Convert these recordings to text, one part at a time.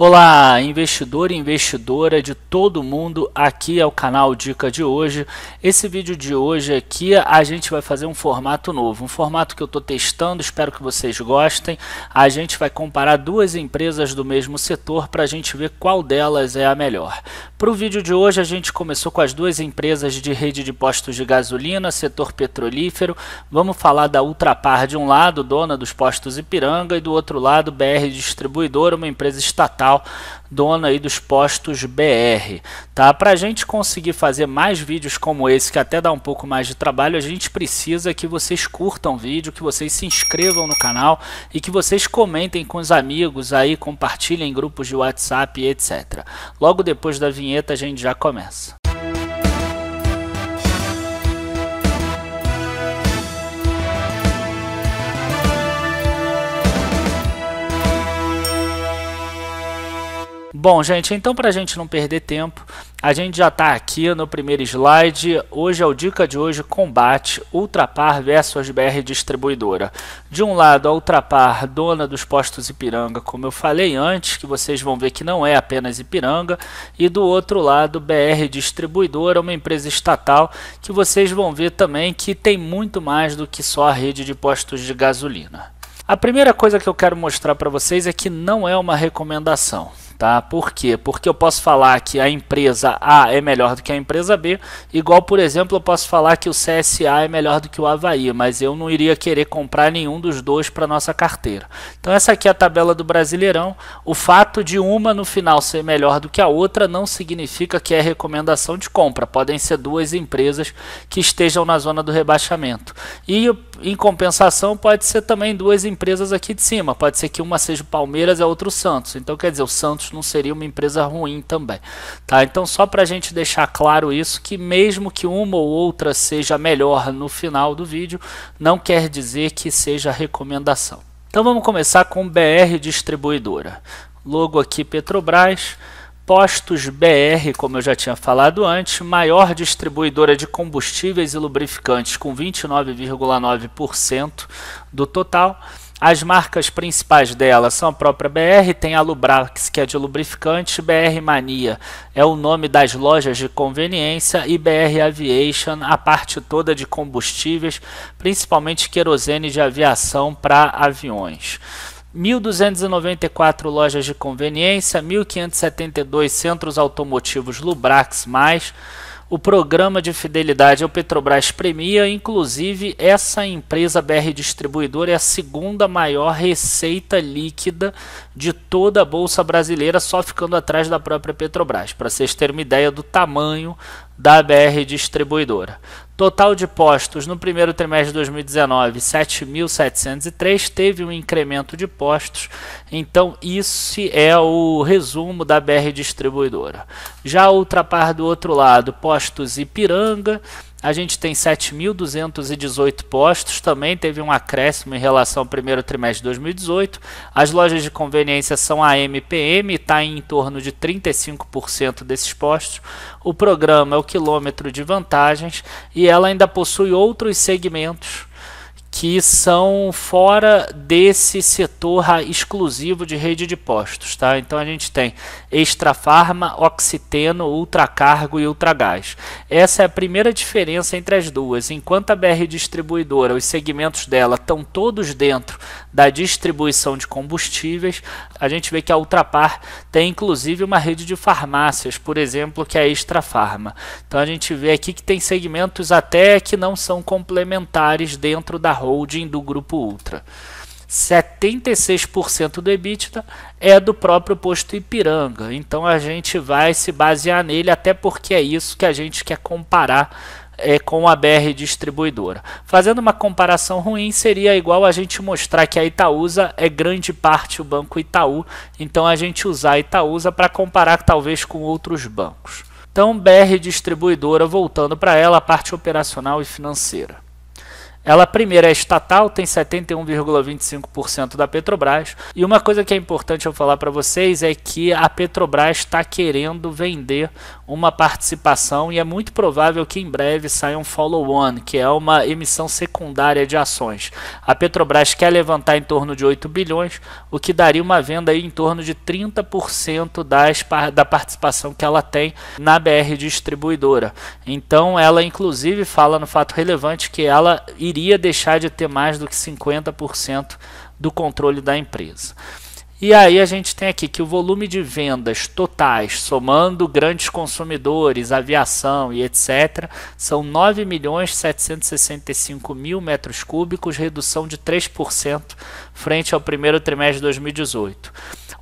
Olá, investidor e investidora de todo mundo, aqui é o canal Dica de Hoje. Esse vídeo de hoje aqui a gente vai fazer um formato novo, um formato que eu estou testando, espero que vocês gostem. A gente vai comparar duas empresas do mesmo setor para a gente ver qual delas é a melhor. Para o vídeo de hoje a gente começou com as duas empresas de rede de postos de gasolina, setor petrolífero. Vamos falar da Ultrapar de um lado, dona dos postos Ipiranga, e do outro lado BR Distribuidora, uma empresa estatal dona aí dos postos BR, tá? Para a gente conseguir fazer mais vídeos como esse, que até dá um pouco mais de trabalho, a gente precisa que vocês curtam o vídeo, que vocês se inscrevam no canal e que vocês comentem com os amigos aí, compartilhem em grupos de WhatsApp e etc. Logo depois da vinheta a gente já começa. Bom, gente, então para a gente não perder tempo, a gente já está aqui no primeiro slide. Hoje é o Dica de Hoje combate Ultrapar versus BR Distribuidora. De um lado, a Ultrapar, dona dos postos Ipiranga, como eu falei antes, que vocês vão ver que não é apenas Ipiranga, e do outro lado, BR Distribuidora, uma empresa estatal, que vocês vão ver também que tem muito mais do que só a rede de postos de gasolina. A primeira coisa que eu quero mostrar para vocês é que não é uma recomendação. Tá? Por quê? Porque eu posso falar que a empresa A é melhor do que a empresa B, igual, por exemplo, eu posso falar que o CSA é melhor do que o Avaí, mas eu não iria querer comprar nenhum dos dois para nossa carteira. Então essa aqui é a tabela do Brasileirão. O fato de uma no final ser melhor do que a outra não significa que é recomendação de compra. Podem ser duas empresas que estejam na zona do rebaixamento. E em compensação pode ser também duas empresas aqui de cima. Pode ser que uma seja o Palmeiras e a outra o Santos. Então quer dizer, o Santos não seria uma empresa ruim também, tá? Então só para a gente deixar claro isso, que mesmo que uma ou outra seja melhor no final do vídeo, não quer dizer que seja recomendação. Então vamos começar com BR Distribuidora. Logo aqui Petrobras, Postos BR, como eu já tinha falado antes, maior distribuidora de combustíveis e lubrificantes com 29,9% do total. As marcas principais dela são a própria BR, tem a Lubrax, que é de lubrificante, BR Mania é o nome das lojas de conveniência, e BR Aviation, a parte toda de combustíveis, principalmente querosene de aviação para aviões. 1.294 lojas de conveniência, 1.572 centros automotivos Lubrax+. O programa de fidelidade é o Petrobras Premia, inclusive essa empresa BR Distribuidora é a segunda maior receita líquida de toda a Bolsa Brasileira, só ficando atrás da própria Petrobras, para vocês terem uma ideia do tamanho da BR Distribuidora. Total de postos no primeiro trimestre de 2019, 7.703, teve um incremento de postos, então isso é o resumo da BR Distribuidora. Já a Ultrapar do outro lado, postos Ipiranga, a gente tem 7.218 postos, também teve um acréscimo em relação ao primeiro trimestre de 2018. As lojas de conveniência são a MPM, está em torno de 35% desses postos. O programa é o quilômetro de vantagens e ela ainda possui outros segmentos que são fora desse setor exclusivo de rede de postos, tá? Então a gente tem Extra Farma, Oxiteno, Ultracargo e Ultragás. Essa é a primeira diferença entre as duas. Enquanto a BR Distribuidora, os segmentos dela estão todos dentro da distribuição de combustíveis, a gente vê que a Ultrapar tem inclusive uma rede de farmácias, por exemplo, que é a Extra Farma. Então a gente vê aqui que tem segmentos até que não são complementares dentro da holding do Grupo Ultra. 76% do EBITDA é do próprio posto Ipiranga, então a gente vai se basear nele, até porque é isso que a gente quer comparar com a BR Distribuidora. Fazendo uma comparação ruim, seria igual a gente mostrar que a Itaúsa é grande parte o Banco Itaú, então a gente usar a Itaúsa para comparar talvez com outros bancos. Então BR Distribuidora, voltando para ela, a parte operacional e financeira. Ela primeiro é estatal, tem 71,25% da Petrobras. E uma coisa que é importante eu falar para vocês é que a Petrobras está querendo vender uma participação e é muito provável que em breve saia um follow-on, que é uma emissão secundária de ações. A Petrobras quer levantar em torno de 8 bilhões, o que daria uma venda aí em torno de 30% da participação que ela tem na BR Distribuidora. Então ela inclusive fala no fato relevante que ela iria deixar de ter mais do que 50% do controle da empresa. E aí a gente tem aqui que o volume de vendas totais, somando grandes consumidores, aviação e etc., são 9.765.000 metros cúbicos, redução de 3% frente ao primeiro trimestre de 2018.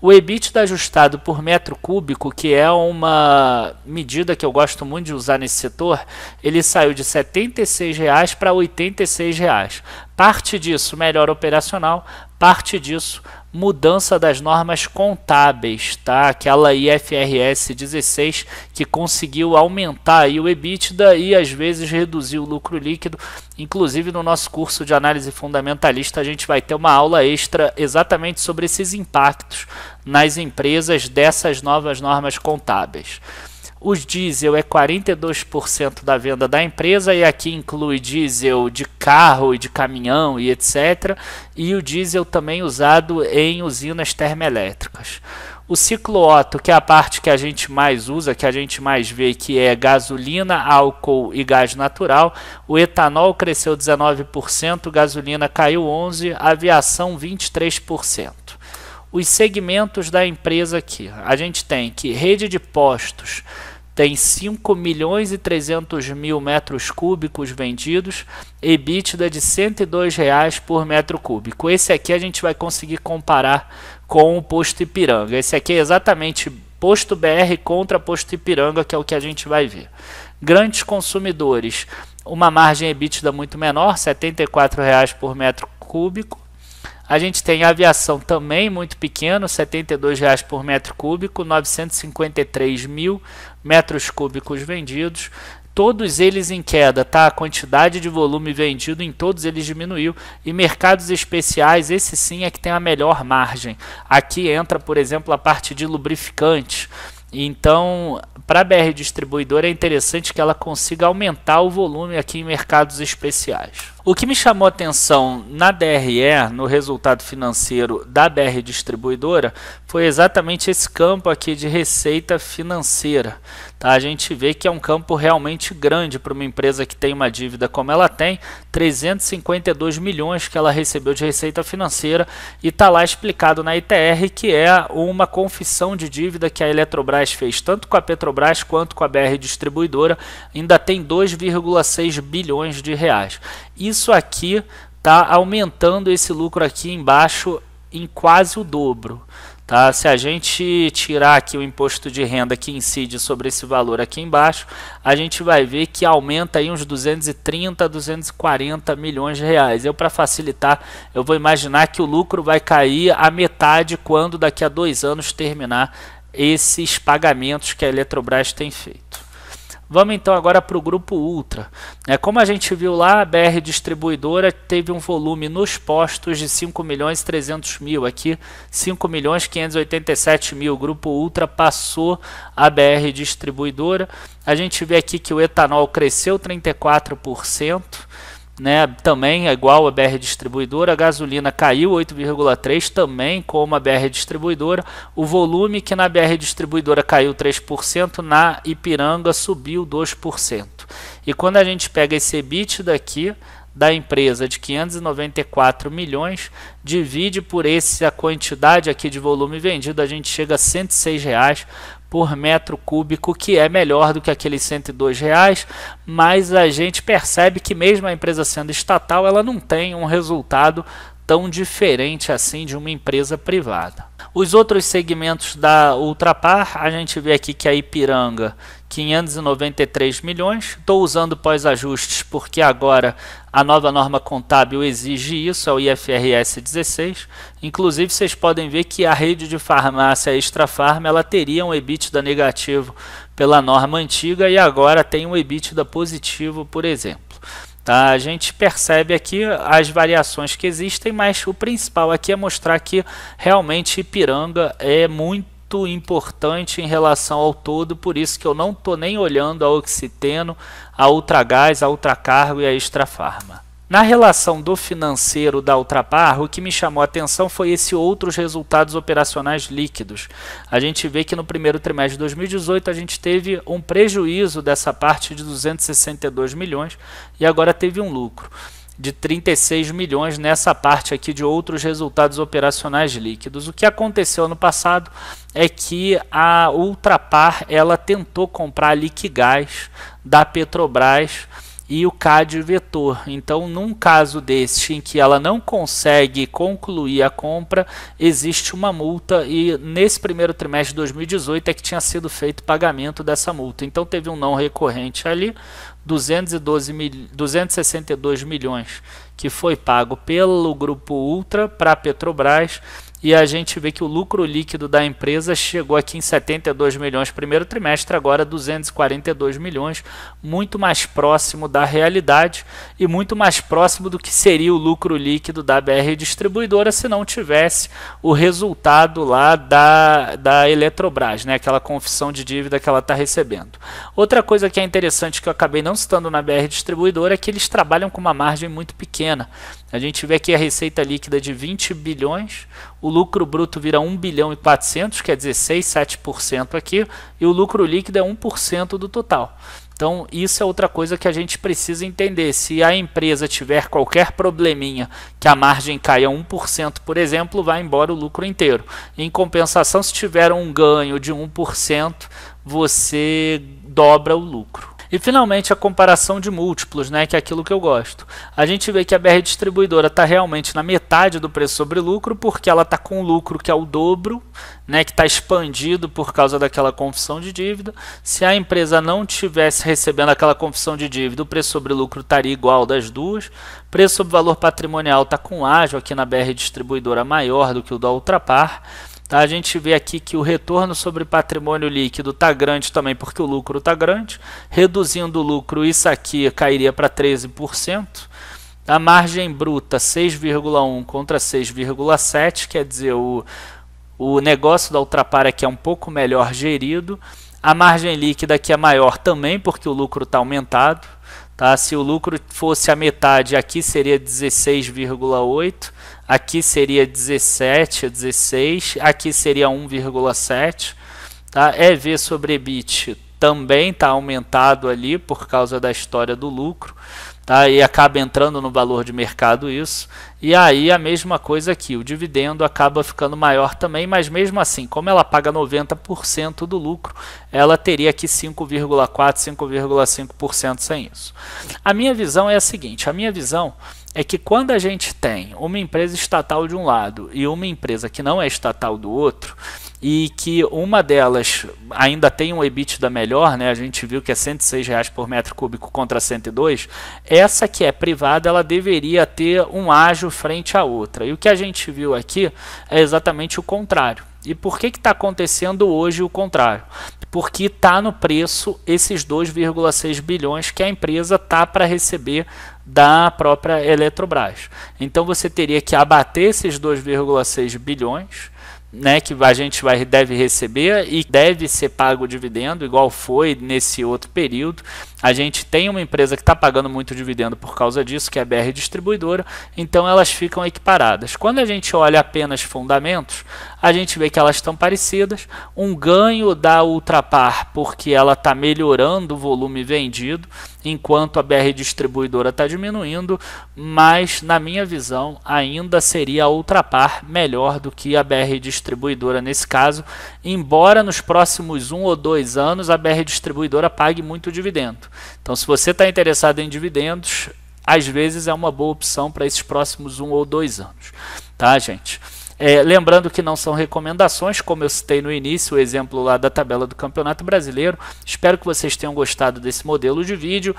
O EBITDA ajustado por metro cúbico, que é uma medida que eu gosto muito de usar nesse setor, ele saiu de R$ 76 para R$ 86. Parte disso melhora operacional, parte disso mudança das normas contábeis, tá? Aquela IFRS 16 que conseguiu aumentar aí o EBITDA e às vezes reduzir o lucro líquido. Inclusive no nosso curso de análise fundamentalista a gente vai ter uma aula extra exatamente sobre esses impactos nas empresas dessas novas normas contábeis. O diesel é 42% da venda da empresa e aqui inclui diesel de carro e de caminhão e etc. E o diesel também usado em usinas termoelétricas. O ciclo Otto, que é a parte que a gente mais usa, que a gente mais vê, que é gasolina, álcool e gás natural. O etanol cresceu 19%, gasolina caiu 11%, aviação 23%. Os segmentos da empresa aqui, a gente tem que rede de postos tem 5.300.000 metros cúbicos vendidos, EBITDA de R$ 102 por metro cúbico. Esse aqui a gente vai conseguir comparar com o posto Ipiranga. Esse aqui é exatamente posto BR contra posto Ipiranga, que é o que a gente vai ver. Grandes consumidores, uma margem EBITDA muito menor, R$ 74 por metro cúbico. A gente tem aviação também muito pequeno, R$ 72 por metro cúbico, 953.000 metros cúbicos vendidos. Todos eles em queda, tá? A quantidade de volume vendido em todos eles diminuiu. E mercados especiais, esse sim é que tem a melhor margem. Aqui entra, por exemplo, a parte de lubrificantes. Então, para a BR Distribuidora é interessante que ela consiga aumentar o volume aqui em mercados especiais. O que me chamou a atenção na DRE, no resultado financeiro da BR Distribuidora, foi exatamente esse campo aqui de receita financeira. Tá? A gente vê que é um campo realmente grande para uma empresa que tem uma dívida como ela tem, 352 milhões que ela recebeu de receita financeira e está lá explicado na ITR que é uma confissão de dívida que a Eletrobras fez tanto com a Petrobras quanto com a BR Distribuidora, ainda tem 2,6 bilhões de reais. Isso aqui está aumentando esse lucro aqui embaixo em quase o dobro. Tá? Se a gente tirar aqui o imposto de renda que incide sobre esse valor aqui embaixo, a gente vai ver que aumenta aí uns 230 a 240 milhões de reais. Para facilitar, eu vou imaginar que o lucro vai cair a metade quando daqui a 2 anos terminar esses pagamentos que a Eletrobras tem feito. Vamos então agora para o Grupo Ultra. Como a gente viu lá, a BR Distribuidora teve um volume nos postos de 5.300.000. Aqui, 5.587.000. O Grupo Ultra passou a BR Distribuidora. A gente vê aqui que o etanol cresceu 34%. Também é igual a BR Distribuidora, a gasolina caiu 8,3%, também como a BR Distribuidora, o volume que na BR Distribuidora caiu 3%, na Ipiranga subiu 2%. E quando a gente pega esse EBITDA aqui da empresa de 594 milhões, divide por a quantidade aqui de volume vendido, a gente chega a R$ 106 por metro cúbico, que é melhor do que aqueles R$ 102, mas a gente percebe que mesmo a empresa sendo estatal, ela não tem um resultado tão diferente assim de uma empresa privada. Os outros segmentos da Ultrapar, a gente vê aqui que a Ipiranga, 593 milhões. Estou usando pós-ajustes porque agora a nova norma contábil exige isso, é o IFRS 16. Inclusive, vocês podem ver que a rede de farmácia Extra Farma, ela teria um EBITDA negativo pela norma antiga e agora tem um EBITDA positivo, por exemplo. Tá? A gente percebe aqui as variações que existem, mas o principal aqui é mostrar que realmente Ipiranga é muito importante em relação ao todo, por isso que eu não estou nem olhando a Oxiteno, a Ultragás, a Ultracargo e a Extrafarma. Na relação do financeiro da Ultrapar, o que me chamou a atenção foi esses outros resultados operacionais líquidos. A gente vê que no primeiro trimestre de 2018 a gente teve um prejuízo dessa parte de 262 milhões e agora teve um lucro de 36 milhões nessa parte aqui de outros resultados operacionais líquidos. O que aconteceu no passado é que a Ultrapar ela tentou comprar a Liquigás da Petrobras e o CAD vetor. Então, num caso desse em que ela não consegue concluir a compra, existe uma multa e nesse primeiro trimestre de 2018 é que tinha sido feito o pagamento dessa multa. Então, teve um não recorrente ali, 262 milhões que foi pago pelo Grupo Ultra para a Petrobras, e a gente vê que o lucro líquido da empresa chegou aqui em 72 milhões primeiro trimestre, agora 242 milhões, muito mais próximo da realidade e muito mais próximo do que seria o lucro líquido da BR Distribuidora se não tivesse o resultado lá da Eletrobras, né, aquela confissão de dívida que ela está recebendo. Outra coisa que é interessante que eu acabei não citando na BR Distribuidora é que eles trabalham com uma margem muito pequena. A gente vê aqui a receita líquida de 20 bilhões, o lucro bruto vira 1 bilhão e 400, quer dizer 6, 7% aqui, e o lucro líquido é 1% do total. Então isso é outra coisa que a gente precisa entender. Se a empresa tiver qualquer probleminha, que a margem caia 1%, por exemplo, vai embora o lucro inteiro. Em compensação, se tiver um ganho de 1%, você dobra o lucro. E finalmente a comparação de múltiplos, né, que é aquilo que eu gosto. A gente vê que a BR Distribuidora está realmente na metade do preço sobre lucro, porque ela está com lucro que é o dobro, né, que está expandido por causa daquela confissão de dívida. Se a empresa não tivesse recebendo aquela confissão de dívida, o preço sobre lucro estaria igual das duas. Preço sobre valor patrimonial está com ágio aqui na BR Distribuidora maior do que o da Ultrapar. Tá, a gente vê aqui que o retorno sobre patrimônio líquido está grande também porque o lucro está grande. Reduzindo o lucro, isso aqui cairia para 13%. A margem bruta 6,1 contra 6,7, quer dizer, o negócio da Ultrapar aqui é um pouco melhor gerido. A margem líquida aqui é maior também porque o lucro está aumentado. Tá? Se o lucro fosse a metade, aqui seria 16,8, aqui seria 17, 16, aqui seria 1,7. Tá? EV sobre EBIT também está aumentado ali por causa da história do lucro. Tá? E acaba entrando no valor de mercado isso. E aí a mesma coisa aqui, o dividendo acaba ficando maior também, mas mesmo assim, como ela paga 90% do lucro, ela teria aqui 5,4%, 5,5% sem isso. A minha visão é a seguinte, a minha visão é que quando a gente tem uma empresa estatal de um lado e uma empresa que não é estatal do outro, e que uma delas ainda tem um EBITDA melhor, né? A gente viu que é R$106 por metro cúbico contra 102, essa que é privada, ela deveria ter um ágio frente à outra. E o que a gente viu aqui é exatamente o contrário. E por que está acontecendo hoje o contrário? Porque está no preço esses 2,6 bilhões que a empresa está para receber da própria Eletrobras. Então você teria que abater esses 2,6 bilhões, né, que a gente deve receber e deve ser pago o dividendo, igual foi nesse outro período. A gente tem uma empresa que está pagando muito dividendo por causa disso, que é a BR Distribuidora, então elas ficam equiparadas. Quando a gente olha apenas fundamentos, a gente vê que elas estão parecidas. Um ganho da Ultrapar, porque ela está melhorando o volume vendido, enquanto a BR Distribuidora está diminuindo, mas na minha visão ainda seria a Ultrapar melhor do que a BR Distribuidora nesse caso, embora nos próximos 1 ou 2 anos a BR Distribuidora pague muito dividendo. Então se você está interessado em dividendos, às vezes é uma boa opção para esses próximos 1 ou 2 anos, tá, gente? Lembrando que não são recomendações, como eu citei no início, o exemplo lá da tabela do Campeonato Brasileiro. Espero que vocês tenham gostado desse modelo de vídeo.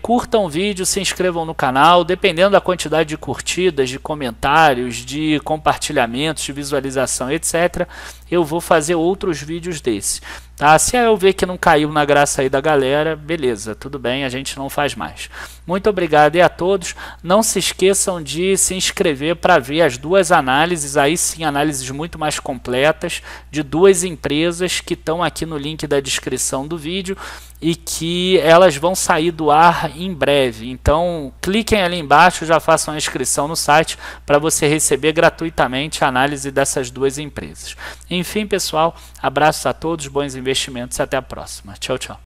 Curtam o vídeo, se inscrevam no canal, dependendo da quantidade de curtidas, de comentários, de compartilhamentos, de visualização, etc. Eu vou fazer outros vídeos desse. Tá? Se eu ver que não caiu na graça aí da galera, beleza, tudo bem, a gente não faz mais. Muito obrigado a todos. Não se esqueçam de se inscrever para ver as duas análises, aí sim, análises muito mais completas, de duas empresas que estão aqui no link da descrição do vídeo e que elas vão sair do ar em breve. Então, cliquem ali embaixo, já façam a inscrição no site para você receber gratuitamente a análise dessas duas empresas. Enfim, pessoal, abraços a todos, bons investimentos e até a próxima. Tchau, tchau.